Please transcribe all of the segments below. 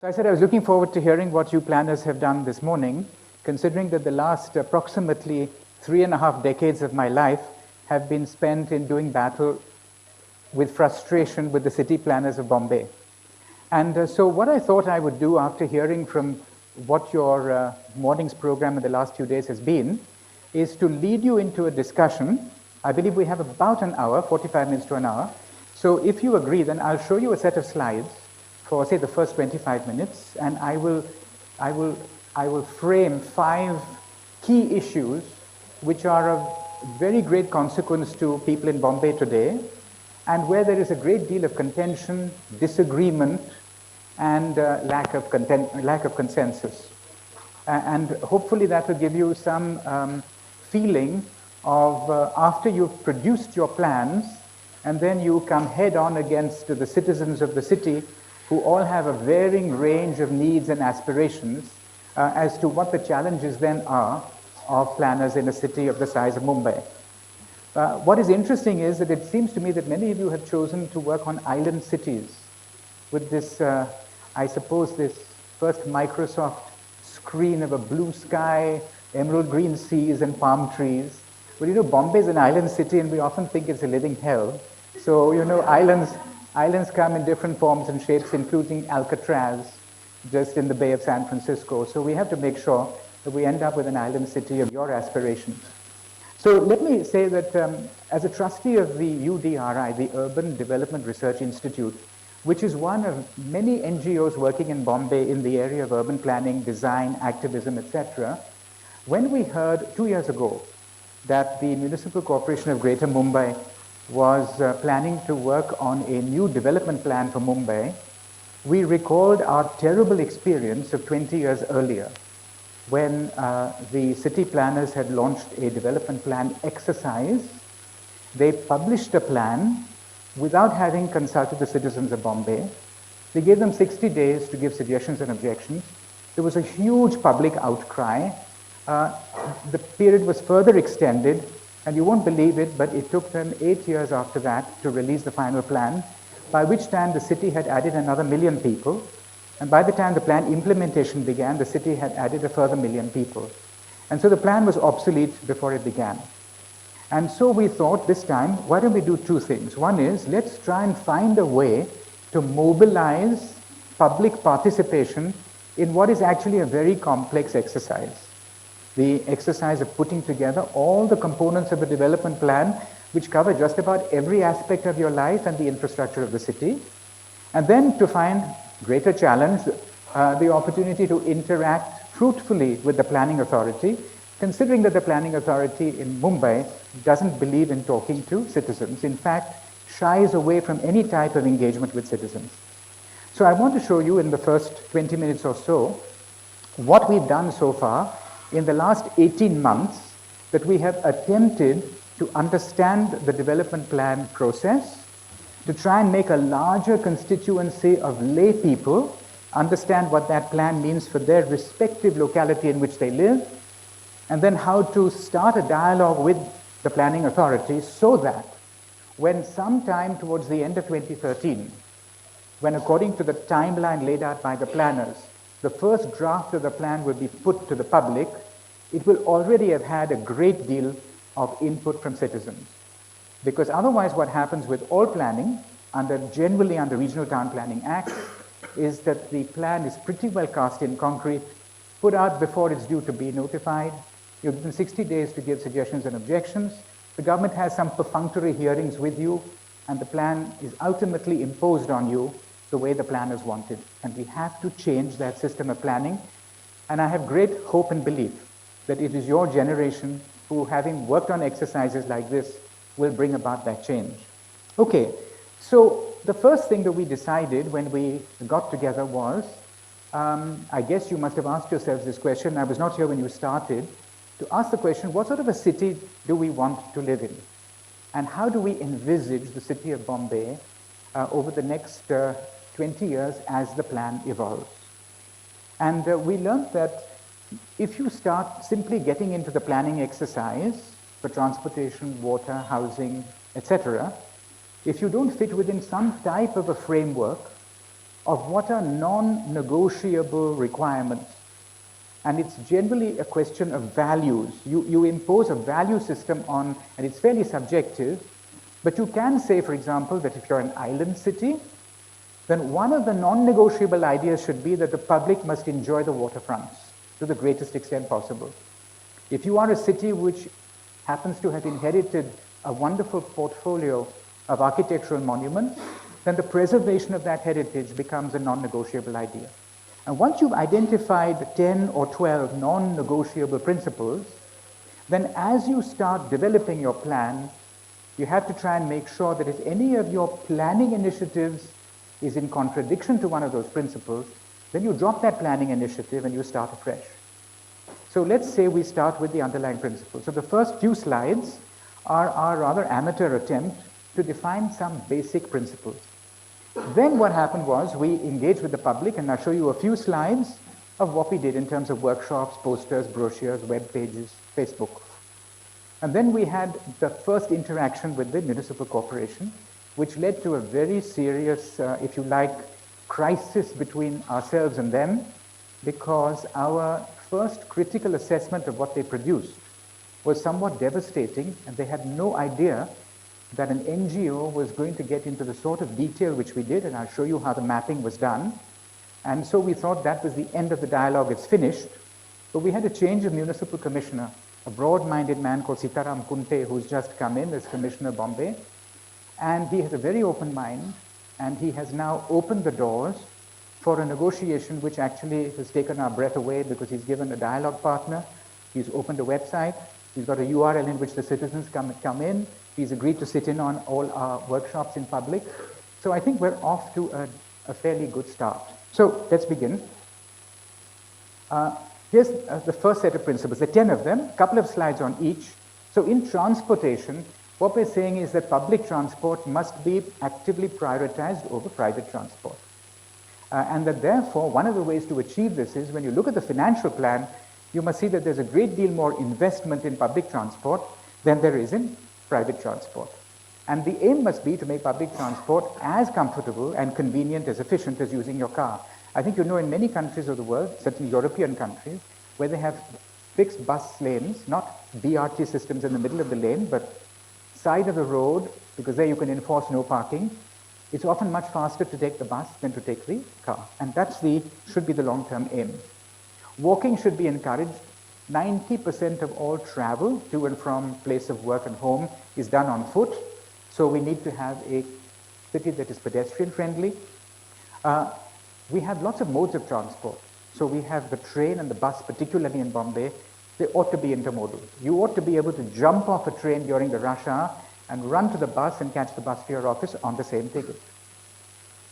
So I said I was looking forward to hearing what you planners have done this morning, considering that the last approximately 3.5 decades of my life have been spent in doing battle with frustration with the city planners of Bombay. And so what I thought I would do after hearing from what your morning's program in the last few days has been is to lead you into a discussion. I believe we have about an hour, 45 minutes to an hour. So if you agree, then I'll show you a set of slides for, say, the first 25 minutes, and I will frame 5 key issues which are of very great consequence to people in Bombay today, and where there is a great deal of contention, disagreement, and lack of consensus. And hopefully that will give you some feeling of after you've produced your plans, and then you come head on against the citizens of the city who all have a varying range of needs and aspirations as to what the challenges then are of planners in a city of the size of Mumbai. What is interesting is that it seems to me that many of you have chosen to work on island cities with this, I suppose, this first Microsoft screen of a blue sky, emerald green seas, and palm trees. But you know, Bombay is an island city, and we often think it's a living hell. So, you know, islands come in different forms and shapes, including Alcatraz, just in the Bay of San Francisco. So we have to make sure that we end up with an island city of your aspirations. So let me say that as a trustee of the UDRI, the Urban Development Research Institute, which is one of many NGOs working in Bombay in the area of urban planning, design, activism, etc., when we heard 2 years ago that the Municipal Corporation of Greater Mumbai was planning to work on a new development plan for Mumbai, we recalled our terrible experience of 20 years earlier when the city planners had launched a development plan exercise. They published a plan without having consulted the citizens of Bombay. They gave them 60 days to give suggestions and objections. There was a huge public outcry. The period was further extended, and you won't believe it, but it took them 8 years after that to release the final plan, by which time the city had added another 1 million people. And by the time the plan implementation began, the city had added a further 1 million people. And so the plan was obsolete before it began. And so we thought this time, why don't we do 2 things? One is, let's try and find a way to mobilize public participation in what is actually a very complex exercise. The exercise of putting together all the components of a development plan which cover just about every aspect of your life and the infrastructure of the city. And then to find greater challenge, the opportunity to interact fruitfully with the planning authority, considering that the planning authority in Mumbai doesn't believe in talking to citizens. In fact, shies away from any type of engagement with citizens. So I want to show you in the first 20 minutes or so what we've done so far in the last 18 months that we have attempted to understand the development plan process, to try and make a larger constituency of lay people understand what that plan means for their respective locality in which they live, and then how to start a dialogue with the planning authority so that when sometime towards the end of 2013, when according to the timeline laid out by the planners, the first draft of the plan will be put to the public, it will already have had a great deal of input from citizens. Because otherwise what happens with all planning, generally under Regional Town Planning Act, is that the plan is pretty well cast in concrete, put out before it's due to be notified. You're given 60 days to give suggestions and objections. The government has some perfunctory hearings with you, and the plan is ultimately imposed on you the way the planners wanted. And we have to change that system of planning. And I have great hope and belief that it is your generation who, having worked on exercises like this, will bring about that change. Okay, so the first thing that we decided when we got together was, I guess you must have asked yourselves this question, I was not here when you started, to ask the question, what sort of a city do we want to live in? And how do we envisage the city of Bombay over the next 20 years as the plan evolves? And we learned that if you start simply getting into the planning exercise for transportation, water, housing, etc., if you don't fit within some type of a framework, of what are non-negotiable requirements. And it's generally a question of values. You impose a value system on, and it's fairly subjective, but you can say, for example, that if you're an island city, then one of the non-negotiable ideas should be that the public must enjoy the waterfronts to the greatest extent possible. If you are a city which happens to have inherited a wonderful portfolio of architectural monuments, then the preservation of that heritage becomes a non-negotiable idea. And once you've identified 10 or 12 non-negotiable principles, then as you start developing your plan, you have to try and make sure that if any of your planning initiatives is in contradiction to one of those principles, then you drop that planning initiative and you start afresh. So let's say we start with the underlying principles. So the first few slides are our rather amateur attempt to define some basic principles. Then what happened was we engaged with the public, and I'll show you a few slides of what we did in terms of workshops, posters, brochures, web pages, Facebook. And then we had the first interaction with the municipal corporation, which led to a very serious, if you like, crisis between ourselves and them, because our first critical assessment of what they produced was somewhat devastating, and they had no idea that an NGO was going to get into the sort of detail which we did, and I'll show you how the mapping was done. And so we thought that was the end of the dialogue, it's finished. But we had a change of municipal commissioner, a broad-minded man called Sitaram Kunte, who's just come in as Commissioner Bombay. And he has a very open mind, and he has now opened the doors for a negotiation which actually has taken our breath away, because he's given a dialogue partner, he's opened a website, he's got a URL in which the citizens come in, he's agreed to sit in on all our workshops in public. So I think we're off to a fairly good start. So let's begin. Here's the first set of principles. There are 10 of them, a couple of slides on each. So in transportation, what we're saying is that public transport must be actively prioritized over private transport. And that therefore, one of the ways to achieve this is when you look at the financial plan, you must see that there's a great deal more investment in public transport than there is in private transport. And the aim must be to make public transport as comfortable and convenient, as efficient as using your car. I think you know in many countries of the world, certainly European countries, where they have fixed bus lanes, not BRT systems in the middle of the lane, but side of the road, because there you can enforce no parking. It's often much faster to take the bus than to take the car. And that's should be the long-term aim. Walking should be encouraged. 90% of all travel to and from place of work and home is done on foot. So we need to have a city that is pedestrian friendly. We have lots of modes of transport. So we have the train and the bus, particularly in Bombay. They ought to be intermodal. You ought to be able to jump off a train during the rush hour and run to the bus and catch the bus to your office on the same ticket.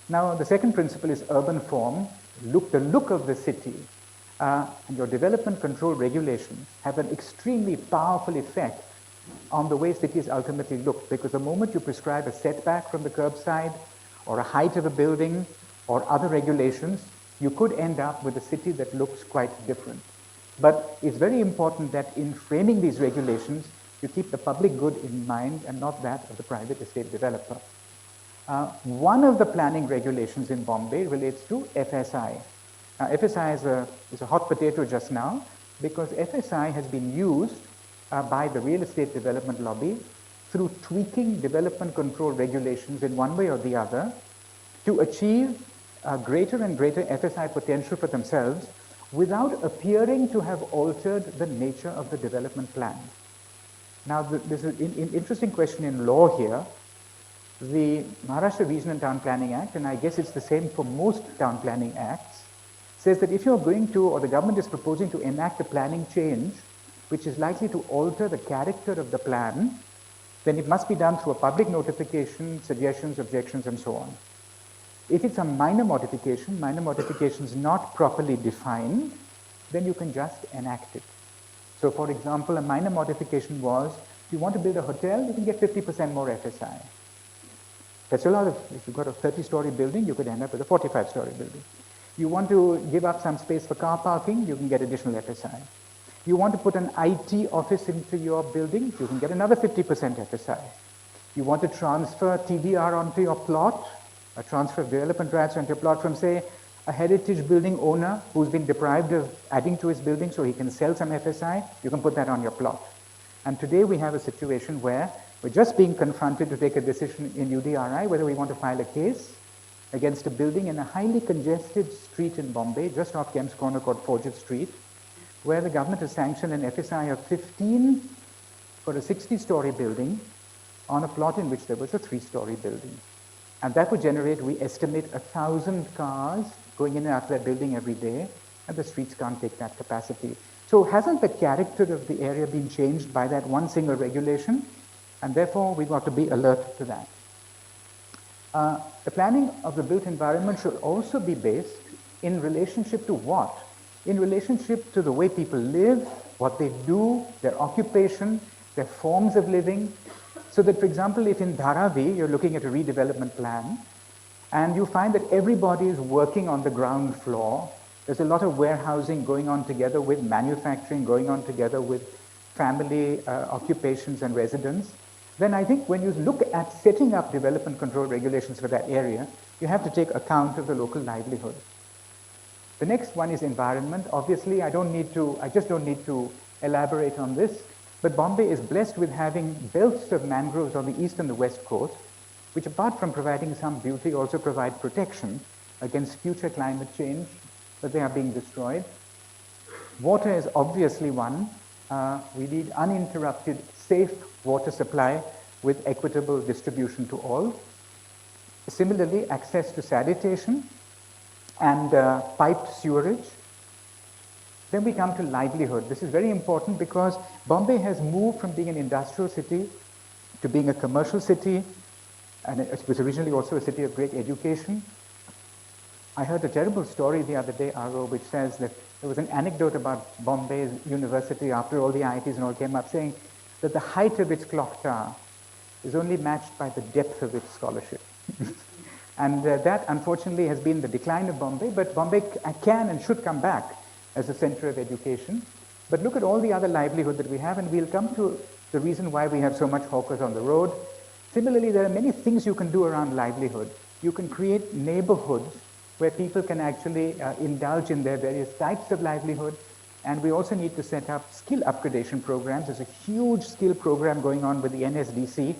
Now, the second principle is urban form. The look of the city and your development control regulations have an extremely powerful effect on the way cities ultimately look, because the moment you prescribe a setback from the curbside or a height of a building or other regulations, you could end up with a city that looks quite different. But it's very important that in framing these regulations, you keep the public good in mind and not that of the private estate developer. One of the planning regulations in Bombay relates to FSI. FSI is a hot potato just now, because FSI has been used by the real estate development lobby through tweaking development control regulations in one way or the other to achieve greater and greater FSI potential for themselves without appearing to have altered the nature of the development plan. Now, there's an interesting question in law here. The Maharashtra Region and Town Planning Act, and I guess it's the same for most town planning acts, says that if you're going to, or the government is proposing to enact a planning change which is likely to alter the character of the plan, then it must be done through a public notification, suggestions, objections, and so on. If it's a minor modifications not properly defined, then you can just enact it. So for example, a minor modification was, if you want to build a hotel, you can get 50% more FSI. That's a lot of, if you've got a 30-story building, you could end up with a 45-story building. You want to give up some space for car parking, you can get additional FSI. You want to put an IT office into your building, you can get another 50% FSI. You want to transfer TDR onto your plot, a transfer of development rights onto a plot from, say, a heritage building owner who's been deprived of adding to his building so he can sell some FSI, you can put that on your plot. And today we have a situation where we're just being confronted to take a decision in UDRI whether we want to file a case against a building in a highly congested street in Bombay, just off Kemp's Corner called Forget Street, where the government has sanctioned an FSI of 15 for a 60-story building on a plot in which there was a 3-story building. And that would generate, we estimate, 1,000 cars going in and out of that building every day, and the streets can't take that capacity. So hasn't the character of the area been changed by that one single regulation? And therefore, we've got to be alert to that. The planning of the built environment should also be based in relationship to what? In relationship to the way people live, what they do, their occupation, their forms of living. So that, for example, if in Dharavi you're looking at a redevelopment plan, and you find that everybody is working on the ground floor, there's a lot of warehousing going on together with manufacturing, going on together with family occupations and residence, then I think when you look at setting up development control regulations for that area, you have to take account of the local livelihood. The next one is environment. Obviously, I just don't need to elaborate on this, but Bombay is blessed with having belts of mangroves on the east and the west coast, which apart from providing some beauty, also provide protection against future climate change, but they are being destroyed. Water is obviously one. We need uninterrupted, safe water supply with equitable distribution to all. Similarly, access to sanitation and piped sewerage. Then we come to livelihood. This is very important because Bombay has moved from being an industrial city to being a commercial city, and it was originally also a city of great education. I heard a terrible story the other day, Aro, which says that there was an anecdote about Bombay's university after all the IITs and all came up, saying that the height of its clock tower is only matched by the depth of its scholarship. And that, unfortunately, has been the decline of Bombay, but Bombay can and should come back as a center of education. But look at all the other livelihood that we have, and we'll come to the reason why we have so much hawkers on the road. Similarly, there are many things you can do around livelihood. You can create neighborhoods where people can actually indulge in their various types of livelihood. And we also need to set up skill upgradation programs. There's a huge skill program going on with the NSDC.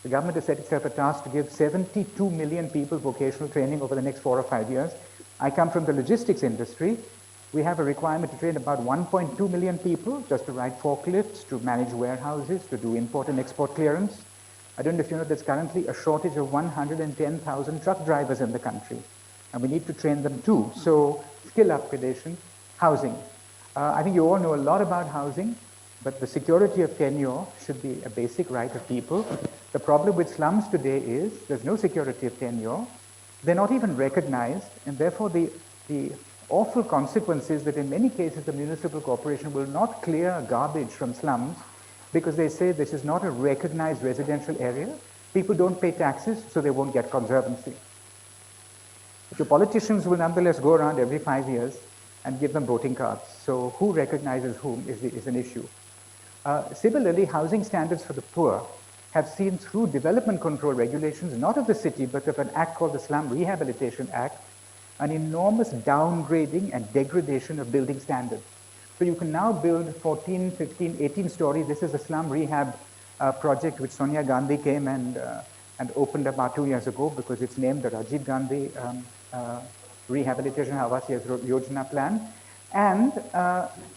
The government has set itself a task to give 72 million people vocational training over the next 4 or 5 years. I come from the logistics industry. We have a requirement to train about 1.2 million people just to ride forklifts, to manage warehouses, to do import and export clearance. I don't know if you know there's currently a shortage of 110,000 truck drivers in the country. And we need to train them too. So skill upgradation, housing. I think you all know a lot about housing, but the security of tenure should be a basic right of people. The problem with slums today is there's no security of tenure. They're not even recognized, and therefore the awful consequence is that in many cases the municipal corporation will not clear garbage from slums because they say this is not a recognized residential area. People don't pay taxes, so they won't get conservancy. But your politicians will nonetheless go around every 5 years and give them voting cards. So who recognizes whom is an issue. Similarly, housing standards for the poor have seen through development control regulations, not of the city, but of an act called the Slum Rehabilitation Act, an enormous downgrading and degradation of building standards. So you can now build 14, 15, 18 stories. This is a slum rehab project which Sonia Gandhi came and opened about 2 years ago because it's named the Rajiv Gandhi Rehabilitation Awas Yojana Plan. And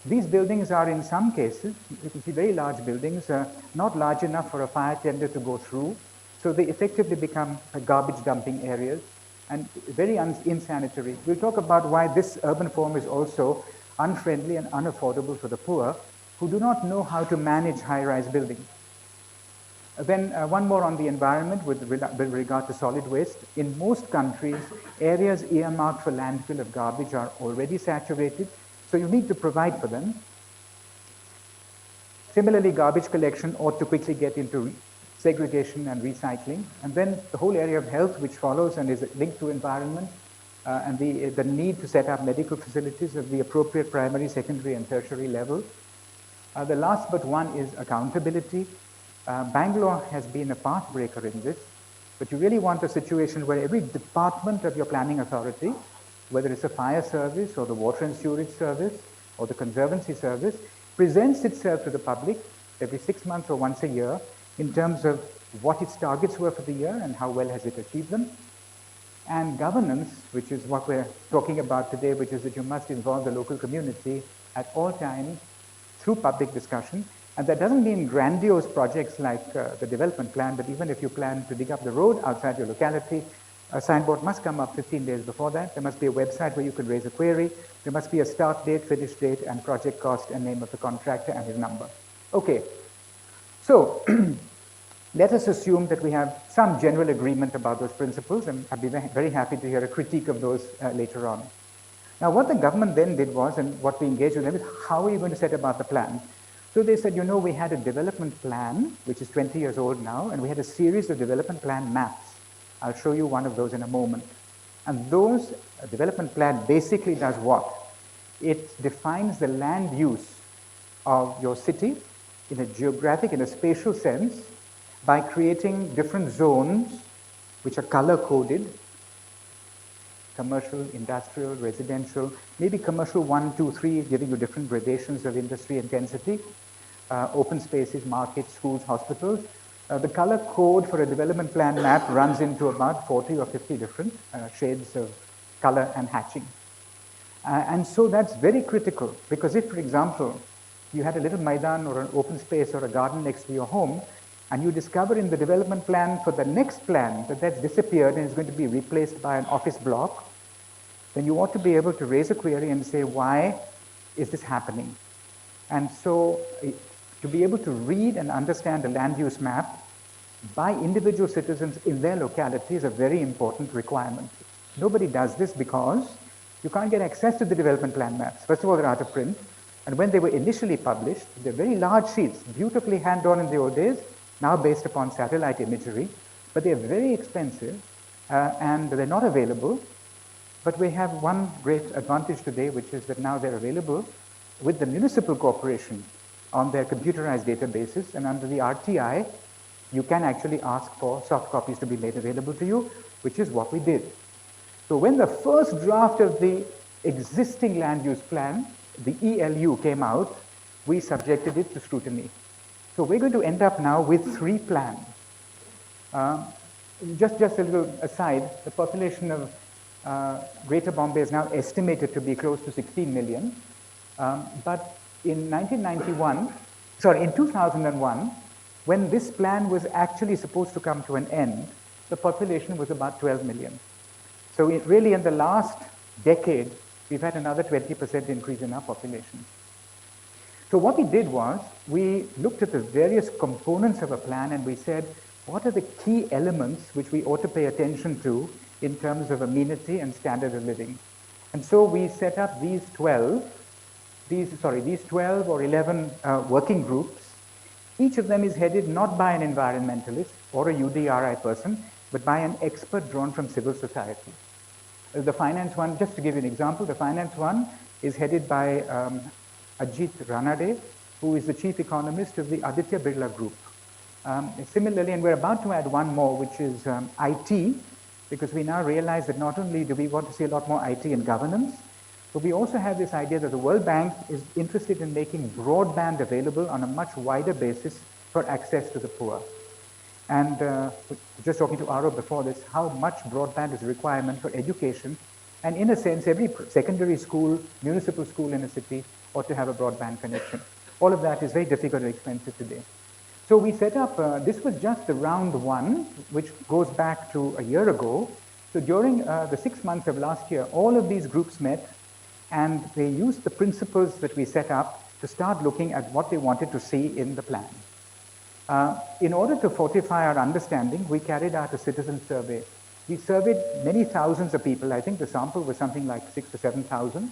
these buildings are in some cases, you can see very large buildings, not large enough for a fire tender to go through. So they effectively become garbage dumping areas and very insanitary. We'll talk about why this urban form is also unfriendly and unaffordable for the poor who do not know how to manage high-rise buildings. Then one more on the environment with regard to solid waste. In most countries, areas earmarked for landfill of garbage are already saturated, so you need to provide for them. Similarly, garbage collection ought to quickly get into segregation and recycling. And then the whole area of health, which follows and is linked to environment, and the need to set up medical facilities of the appropriate primary, secondary, and tertiary level. The last but one is accountability. Bangalore has been a pathbreaker in this. But you really want a situation where every department of your planning authority, whether it's a fire service or the water and sewerage service or the conservancy service, presents itself to the public every 6 months or once a year in terms of what its targets were for the year and how well has it achieved them. And governance, which is what we're talking about today, which is that you must involve the local community at all times through public discussion. And that doesn't mean grandiose projects like the development plan, but even if you plan to dig up the road outside your locality, a signboard must come up 15 days before that. There must be a website where you can raise a query. There must be a start date, finish date, and project cost and name of the contractor and his number. Okay, so let us assume that we have some general agreement about those principles, and I'd be very happy to hear a critique of those later on. Now, what the government then did was, and what we engaged with them is, how are you going to set about the plan? So they said, we had a development plan, which is 20 years old now, and we had a series of development plan maps. I'll show you one of those in a moment. And those development plan basically does what? It defines the land use of your city in a geographic, in a spatial sense, by creating different zones which are color-coded: commercial, industrial, residential, maybe commercial 1, 2, 3, giving you different gradations of industry intensity, open spaces, markets, schools, hospitals. The color code for a development plan map runs into about 40 or 50 different shades of color and hatching. And so that's very critical, because if, for example, you had a little maidan or an open space or a garden next to your home, and you discover in the development plan for the next plan that that's disappeared and is going to be replaced by an office block, then you ought to be able to raise a query and say, why is this happening? And so to be able to read and understand a land use map by individual citizens in their locality is a very important requirement. Nobody does this because you can't get access to the development plan maps. First of all, they're out of print. And when they were initially published, they're very large sheets, beautifully hand-drawn in the old days, now based upon satellite imagery. But they're very expensive and they're not available. But we have one great advantage today, which is that now they're available with the municipal corporation on their computerized databases, and under the RTI, you can actually ask for soft copies to be made available to you, which is what we did. So when the first draft of the existing land use plan, the ELU, came out, we subjected it to scrutiny. So we're going to end up now with 3 plans. Just a little aside, the population of Greater Bombay is now estimated to be close to 16 million. But in 2001, when this plan was actually supposed to come to an end, the population was about 12 million. So really in the last decade, we've had another 20% increase in our population. So what we did was, we looked at the various components of a plan and we said, what are the key elements which we ought to pay attention to in terms of amenity and standard of living? And so we set up these 12 or 11 working groups. Each of them is headed not by an environmentalist or a UDRI person, but by an expert drawn from civil society. The finance one, just to give you an example, the finance one is headed by Ajit Ranade, who is the chief economist of the Aditya Birla Group. Similarly, and we're about to add one more, which is IT, because we now realize that not only do we want to see a lot more IT in governance, but we also have this idea that the World Bank is interested in making broadband available on a much wider basis for access to the poor. And just talking to Aro before this, how much broadband is a requirement for education. And in a sense, every secondary school, municipal school in a city ought to have a broadband connection. All of that is very difficult and expensive today. So we set up, this was just the round 1, which goes back to a year ago. So during the 6 months of last year, all of these groups met and they used the principles that we set up to start looking at what they wanted to see in the plan. In order to fortify our understanding, we carried out a citizen survey. We surveyed many thousands of people. I think the sample was something like 6,000 to 7,000.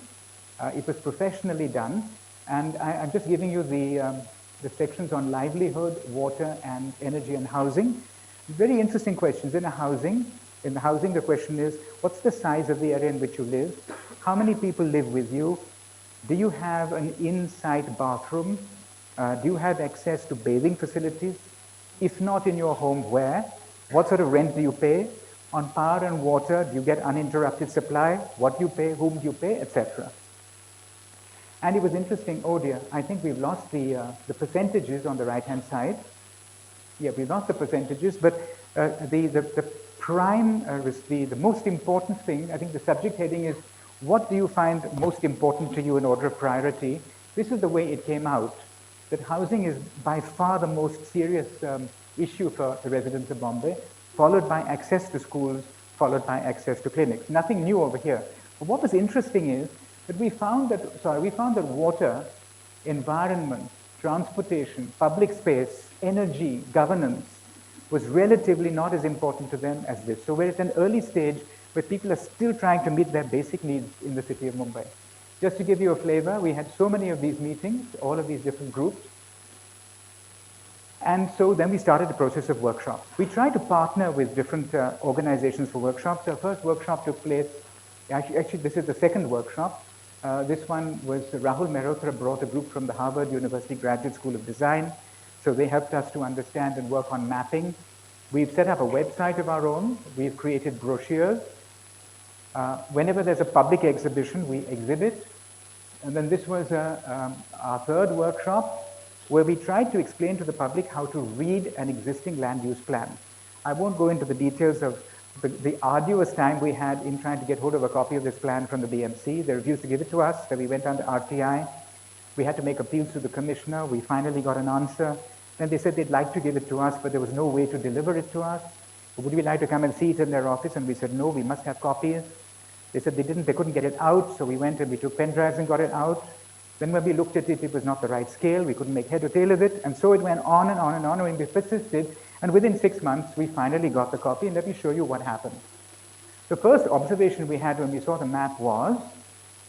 It was professionally done. And I'm just giving you the sections on livelihood, water, and energy and housing. Very interesting questions. In the housing, the question is, what's the size of the area in which you live? How many people live with you? Do you have an inside bathroom? Do you have access to bathing facilities? If not in your home, where? What sort of rent do you pay? On power and water, do you get uninterrupted supply? What do you pay? Whom do you pay? Etc. And it was interesting, oh dear, I think we've lost the percentages on the right-hand side. Yeah, we've lost the percentages, but the prime, the most important thing, I think the subject heading is, what do you find most important to you in order of priority? This is the way it came out, that housing is by far the most serious issue for the residents of Bombay, followed by access to schools, followed by access to clinics. Nothing new over here. But what was interesting is that we found that water, environment, transportation, public space, energy, governance was relatively not as important to them as this. So we're at an early stage where people are still trying to meet their basic needs in the city of Mumbai. Just to give you a flavor, we had so many of these meetings, all of these different groups. And so then we started the process of workshops. We tried to partner with different organizations for workshops. Our first workshop took place, actually this is the second workshop. This one was Rahul Mehrotra brought a group from the Harvard University Graduate School of Design. So they helped us to understand and work on mapping. We've set up a website of our own. We've created brochures. Whenever there's a public exhibition, we exhibit. And then this was our third workshop, where we tried to explain to the public how to read an existing land use plan. I won't go into the details of the arduous time we had in trying to get hold of a copy of this plan from the BMC. They refused to give it to us, so we went under RTI. We had to make appeals to the commissioner. We finally got an answer. Then they said they'd like to give it to us, but there was no way to deliver it to us. Would we like to come and see it in their office? And we said, no, we must have copies. They said they couldn't get it out, so we went and we took pen drives and got it out. Then when we looked at it, it was not the right scale. We couldn't make head or tail of it. And so it went on and on and on, and we persisted. And within 6 months, we finally got the copy, and let me show you what happened. The first observation we had when we saw the map was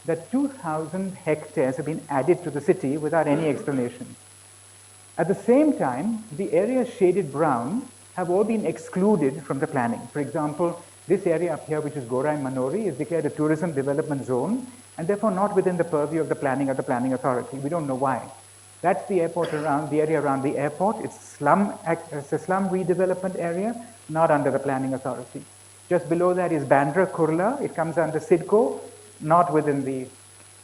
that 2,000 hectares have been added to the city without any explanation. At the same time, the areas shaded brown have all been excluded from the planning. For example, this area up here, which is Gorai Manori, is declared a tourism development zone, and therefore not within the purview of the planning authority. We don't know why. That's the airport around, the area around the airport. It's a slum redevelopment area, not under the planning authority. Just below that is Bandra Kurla. It comes under SIDCO, not within the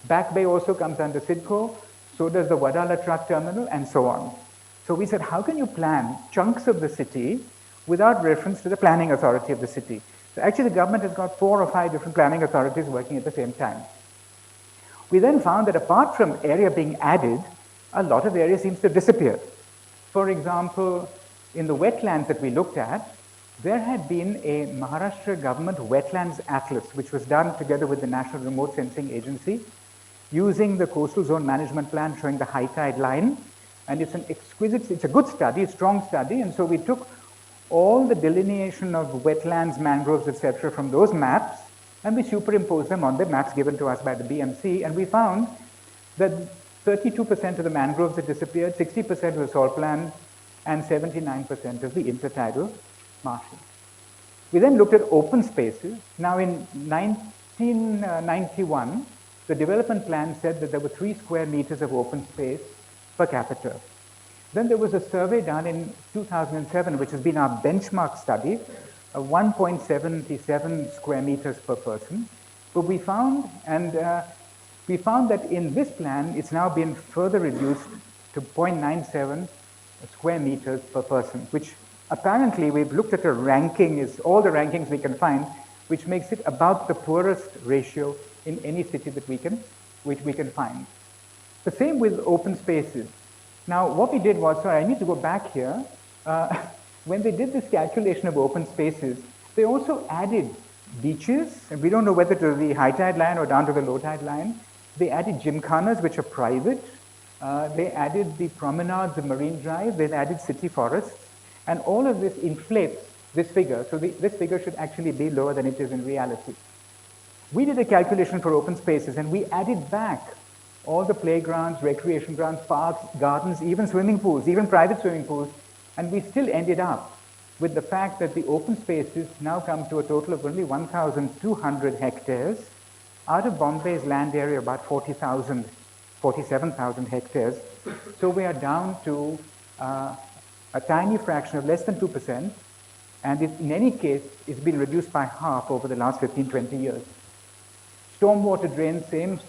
Back Bay also comes under SIDCO. So does the Wadala truck terminal, and so on. So we said, how can you plan chunks of the city without reference to the planning authority of the city? So actually the government has got 4 or 5 different planning authorities working at the same time. We then found that apart from area being added, a lot of area seems to disappear. For example, in the wetlands that we looked at, there had been a Maharashtra government wetlands atlas, which was done together with the National Remote Sensing Agency, using the coastal zone management plan showing the high tide line. And it's a good study, a strong study. And so we took all the delineation of wetlands, mangroves, etc. from those maps, and we superimposed them on the maps given to us by the BMC. And we found that 32% of the mangroves had disappeared, 60% of the salt plan, and 79% of the intertidal marshes. We then looked at open spaces. Now in 1991, the development plan said that there were 3 square meters of open space per capita. Then there was a survey done in 2007, which has been our benchmark study, of 1.77 square meters per person. But we found that in this plan, it's now been further reduced to 0.97 square meters per person, which apparently we've looked at a ranking, is all the rankings we can find, which makes it about the poorest ratio in any city that we can find. The same with open spaces. Now, what we did was, sorry, I need to go back here. When they did this calculation of open spaces, they also added beaches, and we don't know whether to the high tide line or down to the low tide line. They added gymkhanas, which are private. They added the promenades, the marine drive. They've added city forests. And all of this inflates this figure. So this figure should actually be lower than it is in reality. We did a calculation for open spaces, and we added back all the playgrounds, recreation grounds, parks, gardens, even swimming pools, even private swimming pools, and we still ended up with the fact that the open spaces now come to a total of only 1,200 hectares out of Bombay's land area, about 47,000 hectares. So we are down to a tiny fraction of less than 2%, And in any case, it's been reduced by half over the last 15, 20 years. Stormwater drains,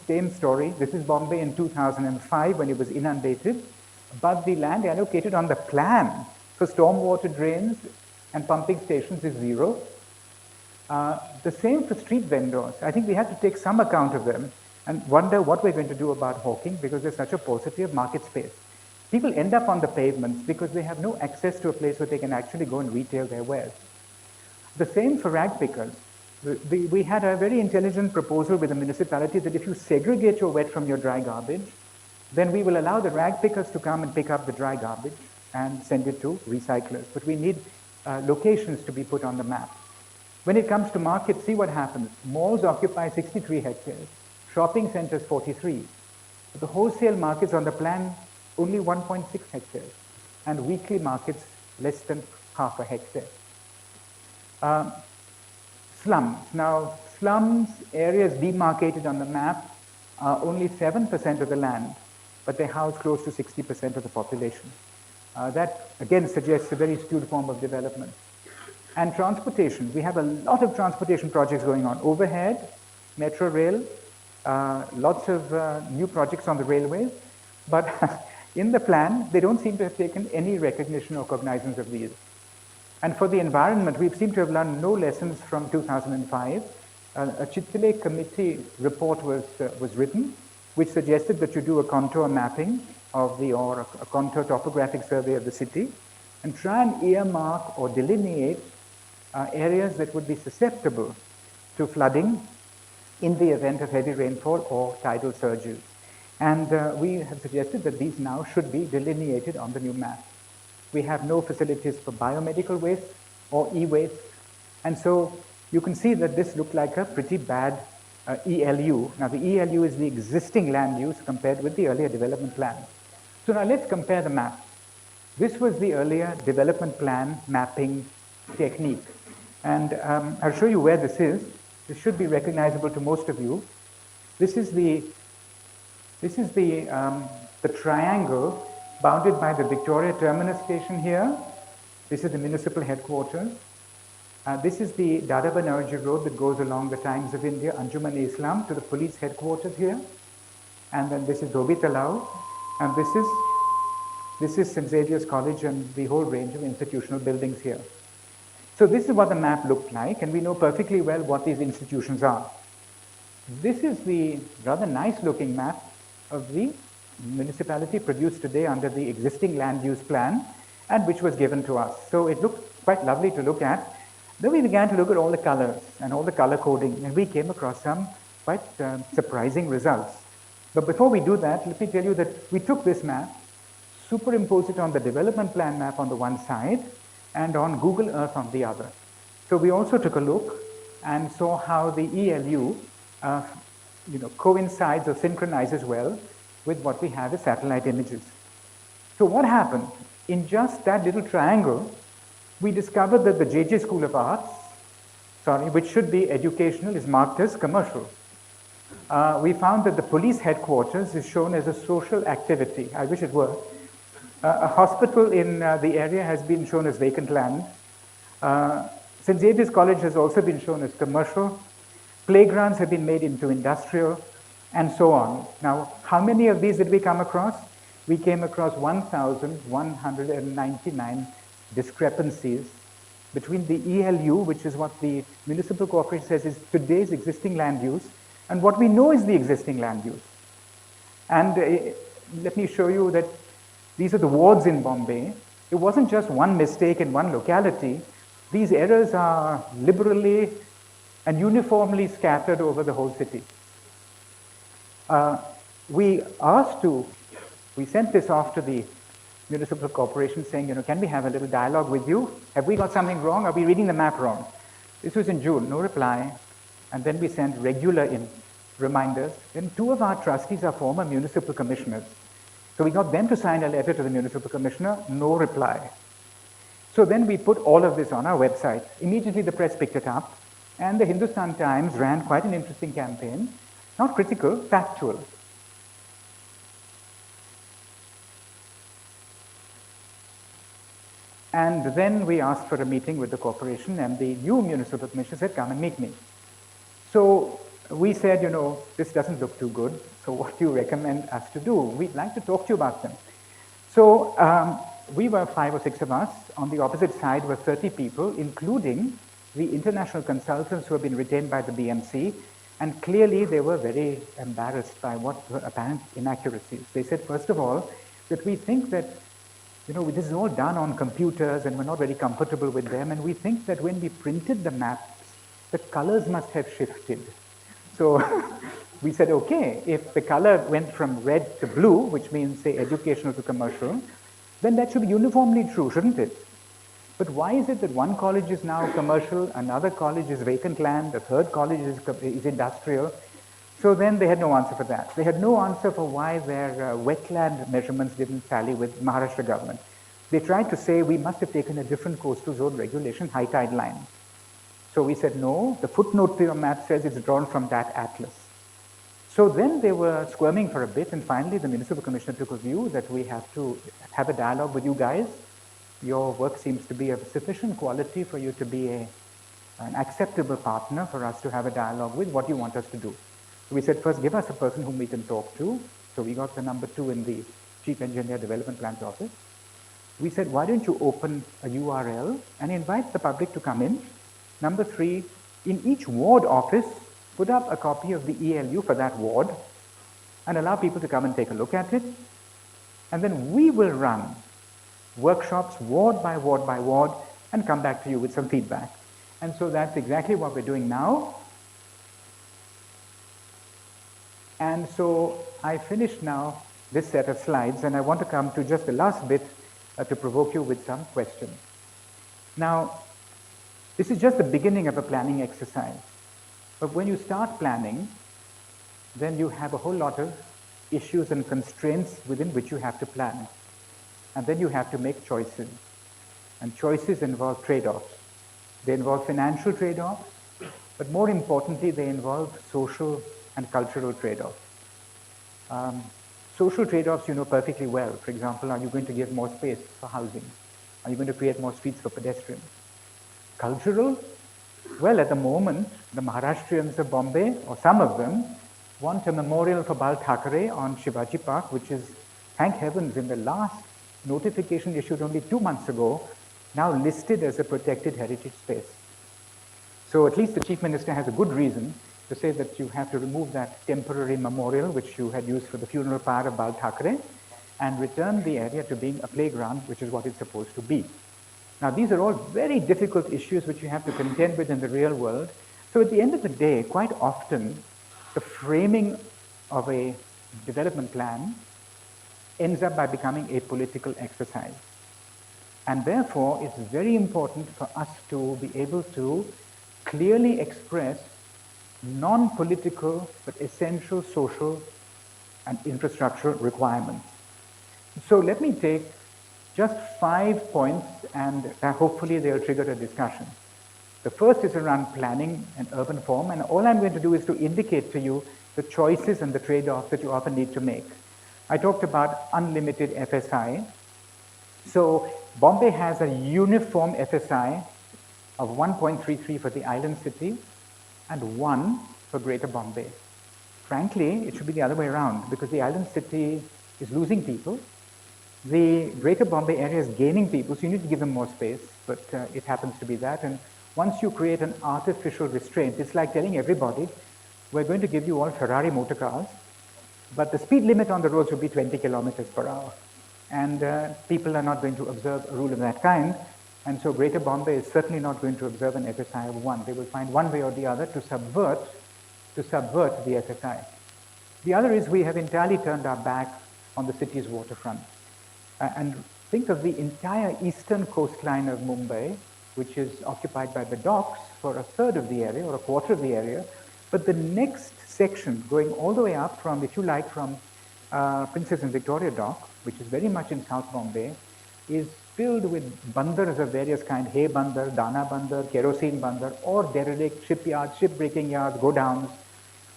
same story. This is Bombay in 2005 when it was inundated. But the land allocated on the plan for stormwater drains and pumping stations is zero. The same for street vendors. I think we have to take some account of them and wonder what we're going to do about hawking because there's such a paucity of market space. People end up on the pavements because they have no access to a place where they can actually go and retail their wares. The same for rag pickers. We had a very intelligent proposal with the municipality that if you segregate your wet from your dry garbage, then we will allow the rag pickers to come and pick up the dry garbage and send it to recyclers. But we need locations to be put on the map. When it comes to markets, see what happens. Malls occupy 63 hectares, shopping centers 43. But the wholesale markets on the plan, only 1.6 hectares, and weekly markets less than half a hectare. Slums. Now, slums, areas demarcated on the map, are only 7% of the land, but they house close to 60% of the population. That, again, suggests a very skewed form of development. And transportation. We have a lot of transportation projects going on. Overhead, metro rail, lots of new projects on the railways, but in the plan, they don't seem to have taken any recognition or cognizance of these. And for the environment, we seem to have learned no lessons from 2005. A Chitale committee report was written, which suggested that you do a contour mapping of or a contour topographic survey of the city, and try and earmark or delineate areas that would be susceptible to flooding in the event of heavy rainfall or tidal surges. And we have suggested that these now should be delineated on the new map. We have no facilities for biomedical waste or e-waste. And so you can see that this looked like a pretty bad ELU. Now the ELU is the existing land use compared with the earlier development plan. So now let's compare the map. This was the earlier development plan mapping technique. And I'll show you where this is. This should be recognizable to most of you. This is the triangle bounded by the Victoria Terminus station here. This is the municipal headquarters. This is the Dada Banerjee Road that goes along the Times of India, Anjuman-e-Islam, to the police headquarters here. And then this is Dhobi Talao. And this is St. Xavier's College and the whole range of institutional buildings here. So this is what the map looked like, and we know perfectly well what these institutions are. This is the rather nice looking map of the municipality produced today under the existing land use plan and which was given to us. So it looked quite lovely to look at. Then we began to look at all the colors and all the color coding, and we came across some quite surprising results. But before we do that, let me tell you that we took this map, superimposed it on the development plan map on the one side and on Google Earth on the other. So we also took a look and saw how the ELU coincides or synchronizes well with what we have as satellite images. So what happened? In just that little triangle, we discovered that the JJ School of Arts, which should be educational, is marked as commercial. We found that the police headquarters is shown as a social activity. I wish it were. A hospital in the area has been shown as vacant land. St. Xavier's College has also been shown as commercial. Playgrounds have been made into industrial, and so on. Now, how many of these did we come across? We came across 1,199 discrepancies between the ELU, which is what the municipal corporation says is today's existing land use, and what we know is the existing land use. And let me show you that these are the wards in Bombay. It wasn't just one mistake in one locality. These errors are liberally and uniformly scattered over the whole city. We sent this off to the municipal corporation saying, can we have a little dialogue with you? Have we got something wrong? Are we reading the map wrong? This was in June, no reply. And then we sent regular reminders. Then two of our trustees are former municipal commissioners. So we got them to sign a letter to the municipal commissioner, no reply. So then we put all of this on our website. Immediately the press picked it up, and the Hindustan Times ran quite an interesting campaign, not critical, factual. And then we asked for a meeting with the corporation, and the new municipal commissioner said, come and meet me. So we said, this doesn't look too good, so what do you recommend us to do? We'd like to talk to you about them. So we were 5 or 6 of us. On the opposite side were 30 people, including the international consultants who have been retained by the BMC, and clearly they were very embarrassed by what were apparent inaccuracies. They said, first of all, that we think that this is all done on computers and we're not very comfortable with them, and we think that when we printed the maps, the colors must have shifted. So we said, okay, if the color went from red to blue, which means, say, educational to commercial, then that should be uniformly true, shouldn't it? But why is it that one college is now commercial, another college is vacant land, a third college is industrial? So then they had no answer for that. They had no answer for why their wetland measurements didn't tally with Maharashtra government. They tried to say we must have taken a different coastal zone regulation, high tide line. So we said, no, the footnote to your map says it's drawn from that atlas. So then they were squirming for a bit, and finally the municipal commissioner took a view that we have to have a dialogue with you guys. Your work seems to be of sufficient quality for you to be an acceptable partner for us to have a dialogue with. What do you want us to do? So we said, first give us a person whom we can talk to. So we got the number 2 in the Chief Engineer Development Plans office. We said, why don't you open a URL and invite the public to come in? Number 3, in each ward office, put up a copy of the ELU for that ward and allow people to come and take a look at it. And then we will run workshops ward by ward by ward and come back to you with some feedback. And so that's exactly what we're doing now. And so I finished now this set of slides, and I want to come to just the last bit to provoke you with some questions. Now, this is just the beginning of a planning exercise. But when you start planning, then you have a whole lot of issues and constraints within which you have to plan. And then you have to make choices. And choices involve trade-offs. They involve financial trade-offs, but more importantly, they involve social and cultural trade-offs. Social trade-offs you know perfectly well. For example, are you going to give more space for housing? Are you going to create more streets for pedestrians? Cultural? Well, at the moment, the Maharashtrians of Bombay, or some of them, want a memorial for Bal Thackeray on Shivaji Park, which is, thank heavens, in the last notification issued only 2 months ago, now listed as a protected heritage space. So at least the Chief Minister has a good reason to say that you have to remove that temporary memorial which you had used for the funeral pyre of Bal Thackeray and return the area to being a playground, which is what it's supposed to be. Now, these are all very difficult issues which you have to contend with in the real world. So at the end of the day, quite often, the framing of a development plan ends up by becoming a political exercise. And therefore, it's very important for us to be able to clearly express non-political but essential social and infrastructural requirements. So let me take just 5 points, and hopefully they'll trigger a discussion. The first is around planning and urban form, and all I'm going to do is to indicate to you the choices and the trade-offs that you often need to make. I talked about unlimited FSI. So Bombay has a uniform FSI of 1.33 for the island city and 1 for Greater Bombay. Frankly, it should be the other way around, because the island city is losing people. The Greater Bombay area is gaining people, so you need to give them more space, but it happens to be that. And once you create an artificial restraint, it's like telling everybody, we're going to give you all Ferrari motor cars, but the speed limit on the roads will be 20 kilometers per hour. And people are not going to observe a rule of that kind. And so Greater Bombay is certainly not going to observe an FSI of 1. They will find one way or the other to subvert the FSI. The other is we have entirely turned our back on the city's waterfront. And think of the entire eastern coastline of Mumbai, which is occupied by the docks for a third of the area or a quarter of the area. But the next section, going all the way up from, if you like, from Princess and Victoria Dock, which is very much in South Bombay, is filled with bandars of various kinds, hay bandar, dana bandar, kerosene bandar, or derelict shipyards, shipbreaking yards, godowns,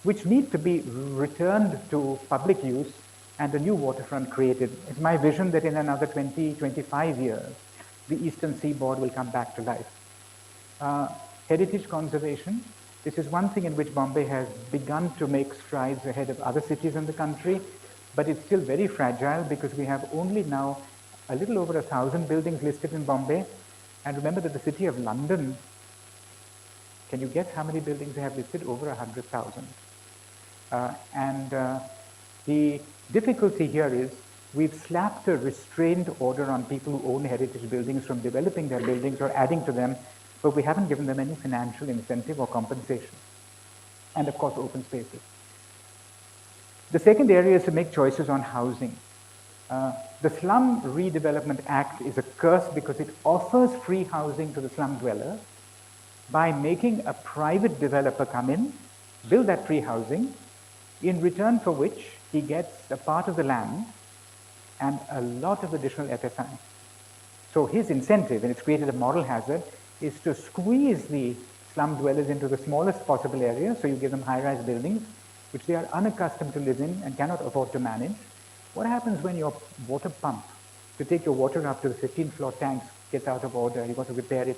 which need to be returned to public use and a new waterfront created. It's my vision that in another 20, 25 years, the eastern seaboard will come back to life. Heritage conservation. This is one thing in which Bombay has begun to make strides ahead of other cities in the country, but it's still very fragile because we have only now a little over 1,000 buildings listed in Bombay. And remember that the city of London, can you guess how many buildings they have listed? Over 100,000. The difficulty here is we've slapped a restrained order on people who own heritage buildings from developing their buildings or adding to them, but we haven't given them any financial incentive or compensation. And of course, open spaces. The second area is to make choices on housing. The Slum Redevelopment Act is a curse because it offers free housing to the slum dweller by making a private developer come in, build that free housing, in return for which he gets a part of the land and a lot of additional FSI. So his incentive, and it's created a moral hazard, is to squeeze the slum dwellers into the smallest possible area, so you give them high-rise buildings, which they are unaccustomed to live in and cannot afford to manage. What happens when your water pump to take your water up to the 15th floor tanks gets out of order, you've got to repair it?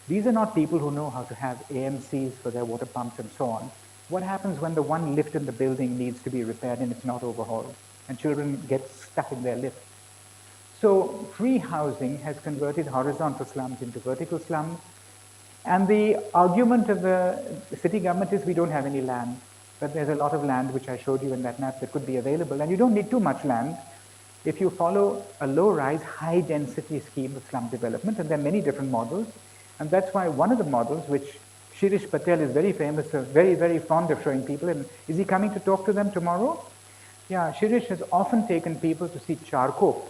These are not people who know how to have AMCs for their water pumps and so on. What happens when the one lift in the building needs to be repaired and it's not overhauled, and children get stuck in their lift? So free housing has converted horizontal slums into vertical slums. And the argument of the city government is we don't have any land, but there's a lot of land, which I showed you in that map, that could be available. And you don't need too much land if you follow a low-rise, high-density scheme of slum development. And there are many different models. And that's why one of the models, which Cyrus Patel is very famous, very, very fond of showing people, and is he coming to talk to them tomorrow? Yeah, Cyrus has often taken people to see Charkop,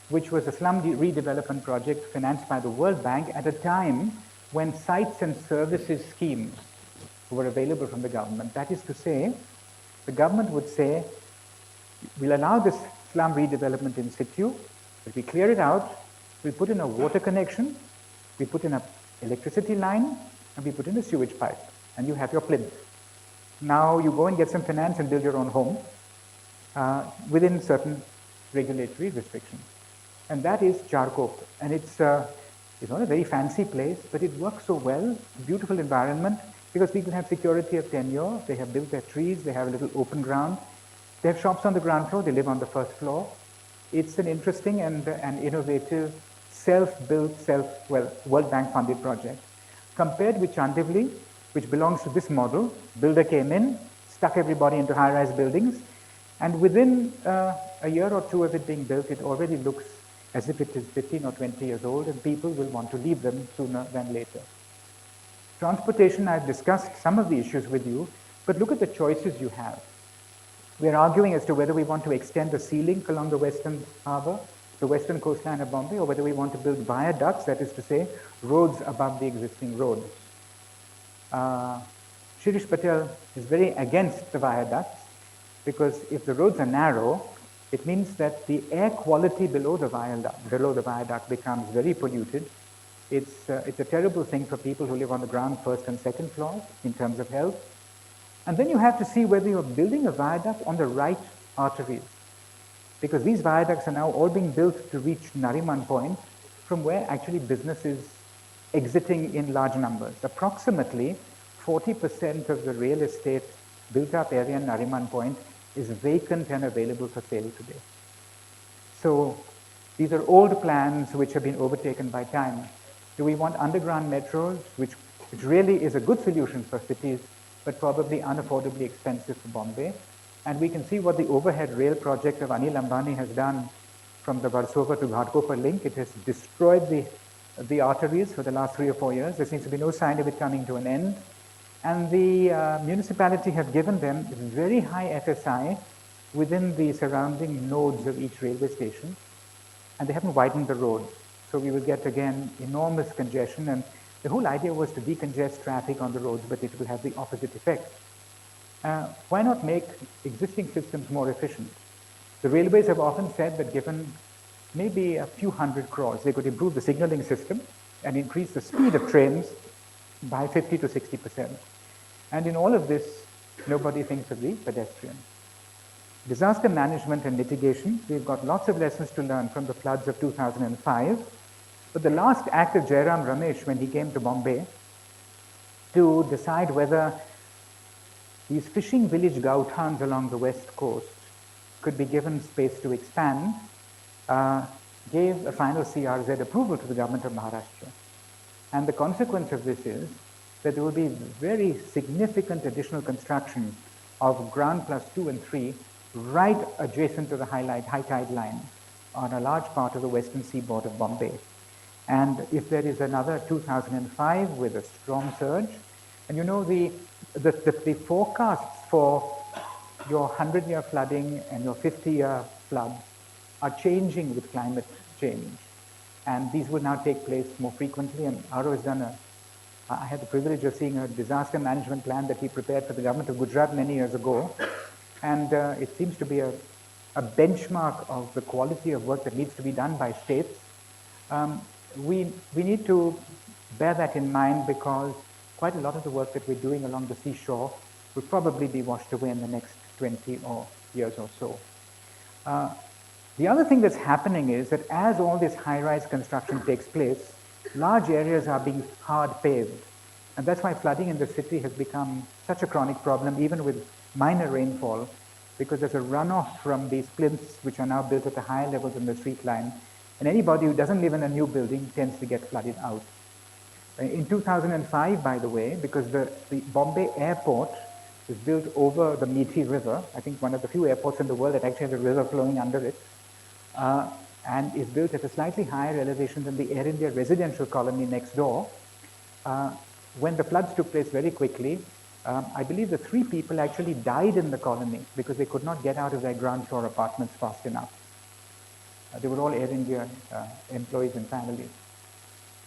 which was a slum redevelopment project financed by the World Bank at a time when sites and services schemes were available from the government. That is to say, the government would say, we'll allow this slum redevelopment in situ, but we clear it out, we put in a water connection, we put in an electricity line, and we put in a sewage pipe, and you have your plinth. Now you go and get some finance and build your own home within certain regulatory restrictions. And that is Charkop. And it's not a very fancy place, but it works so well, beautiful environment, because people have security of tenure, they have built their trees, they have a little open ground, they have shops on the ground floor, they live on the first floor. It's an interesting and innovative, self-built, World Bank funded project. Compared with Chandivli, which belongs to this model, builder came in, stuck everybody into high-rise buildings, and within a year or two of it being built, it already looks as if it is 15 or 20 years old, and people will want to leave them sooner than later. Transportation, I've discussed some of the issues with you, but look at the choices you have. We're arguing as to whether we want to extend the sea link along the western harbour, the western coastline of Bombay, or whether we want to build viaducts, that is to say, roads above the existing roads. Cyrus Patel is very against the viaducts, because if the roads are narrow, it means that the air quality below the viaduct becomes very polluted. It's a terrible thing for people who live on the ground, first and second floors, in terms of health. And then you have to see whether you're building a viaduct on the right arteries, because these viaducts are now all being built to reach Nariman Point, from where actually business is exiting in large numbers. Approximately 40% of the real estate built up area in Nariman Point is vacant and available for sale today. So these are old plans which have been overtaken by time. Do we want underground metros, which really is a good solution for cities, but probably unaffordably expensive for Bombay? And we can see what the overhead rail project of Anil Ambani has done from the Versova to Ghatkopar link. It has destroyed the arteries for the last 3 or 4 years. There seems to be no sign of it coming to an end. And the municipality have given them very high FSI within the surrounding nodes of each railway station, and they haven't widened the road. So we will get, again, enormous congestion, and the whole idea was to decongest traffic on the roads, but it will have the opposite effect. Why not make existing systems more efficient? The railways have often said that given maybe a few hundred crores, they could improve the signaling system and increase the speed of trains by 50 to 60%. And in all of this, nobody thinks of the pedestrian. Disaster management and mitigation, we've got lots of lessons to learn from the floods of 2005. But the last act of Jairam Ramesh, when he came to Bombay to decide whether these fishing village Gauthans along the west coast could be given space to expand, gave a final CRZ approval to the government of Maharashtra. And the consequence of this is that there will be very significant additional construction of ground plus 2 and 3 right adjacent to the high tide line on a large part of the western seaboard of Bombay. And if there is another 2005 with a strong surge, and you know the forecasts for your 100-year flooding and your 50-year floods are changing with climate change. And these will now take place more frequently. And Aro has done I had the privilege of seeing a disaster management plan that he prepared for the government of Gujarat many years ago. And it seems to be a benchmark of the quality of work that needs to be done by states. We need to bear that in mind, because quite a lot of the work that we're doing along the seashore will probably be washed away in the next 20 years or so. The other thing that's happening is that as all this high-rise construction takes place, large areas are being hard paved. And that's why flooding in the city has become such a chronic problem, even with minor rainfall, because there's a runoff from these plinths, which are now built at a higher level than the street line. And anybody who doesn't live in a new building tends to get flooded out. In 2005, by the way, because the Bombay airport was built over the Methi River, I think one of the few airports in the world that actually has a river flowing under it, and is built at a slightly higher elevation than the Air India residential colony next door. When the floods took place very quickly, I believe the 3 people actually died in the colony because they could not get out of their ground floor apartments fast enough. They were all Air India employees and families.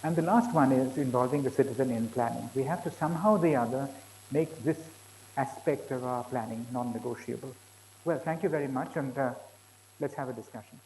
And the last one is involving the citizen in planning. We have to somehow or the other make this aspect of our planning non-negotiable. Well, thank you very much, and let's have a discussion.